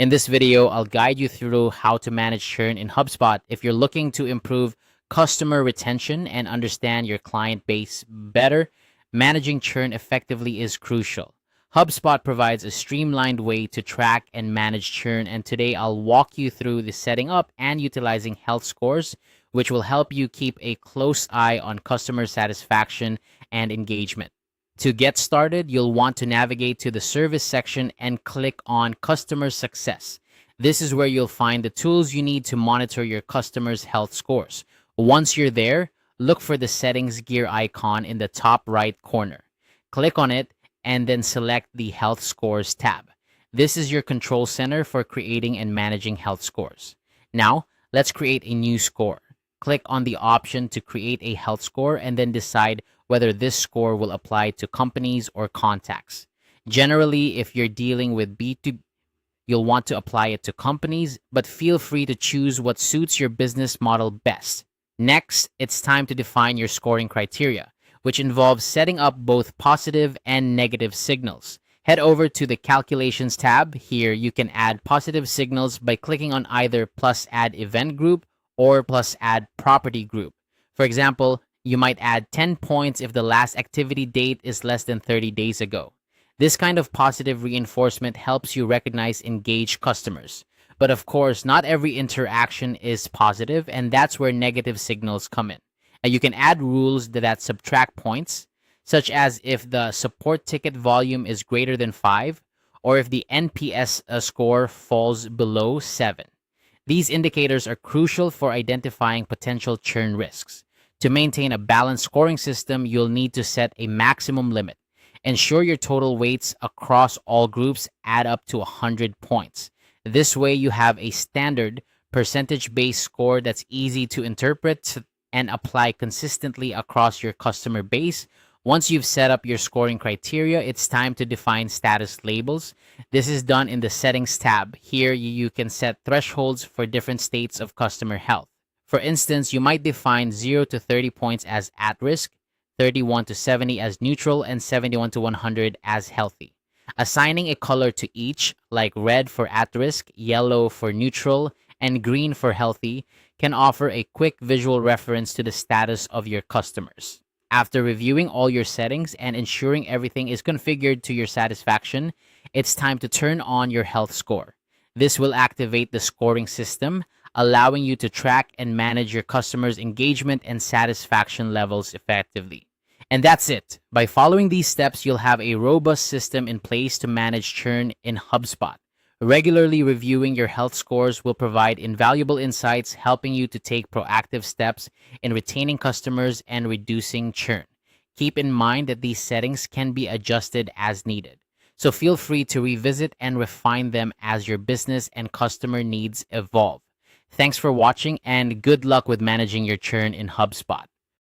In this video, I'll guide you through how to manage churn in HubSpot if you're looking to improve customer retention and understand your client base better. Managing churn effectively is crucial. HubSpot provides a streamlined way to track and manage churn, and today I'll walk you through the setting up and utilizing health scores, which will help you keep a close eye on customer satisfaction and engagement. To get started, you'll want to navigate to the service section and click on customer success. This is where you'll find the tools you need to monitor your customers' health scores. Once you're there, look for the settings gear icon in the top right corner. Click on it and then select the health scores tab. This is your control center for creating and managing health scores. Now, let's create a new score. Click on the option to create a health score and then decide whether this score will apply to companies or contacts. Generally, if you're dealing with B2B, you'll want to apply it to companies, but feel free to choose what suits your business model best. Next, it's time to define your scoring criteria, which involves setting up both positive and negative signals. Head over to the Calculations tab. Here, you can add positive signals by clicking on either plus add event group or plus add property group. For example, you might add 10 points if the last activity date is less than 30 days ago. This kind of positive reinforcement helps you recognize engaged customers. But of course, not every interaction is positive, and that's where negative signals come in. And you can add rules that subtract points, such as if the support ticket volume is greater than 5, or if the NPS score falls below 7. These indicators are crucial for identifying potential churn risks. To maintain a balanced scoring system, you'll need to set a maximum limit. Ensure your total weights across all groups add up to 100 points. This way, you have a standard percentage-based score that's easy to interpret and apply consistently across your customer base. Once you've set up your scoring criteria, it's time to define status labels. This is done in the Settings tab. Here, you can set thresholds for different states of customer health. For instance, you might define 0 to 30 points as at risk, 31 to 70 as neutral, and 71 to 100 as healthy. Assigning a color to each, like red for at risk, yellow for neutral, and green for healthy, can offer a quick visual reference to the status of your customers. After reviewing all your settings and ensuring everything is configured to your satisfaction, it's time to turn on your health score. This will activate the scoring system, allowing you to track and manage your customers' engagement and satisfaction levels effectively. And that's it. By following these steps, you'll have a robust system in place to manage churn in HubSpot. Regularly reviewing your health scores will provide invaluable insights, helping you to take proactive steps in retaining customers and reducing churn. Keep in mind that these settings can be adjusted as needed, so feel free to revisit and refine them as your business and customer needs evolve. Thanks for watching, and good luck with managing your churn in HubSpot.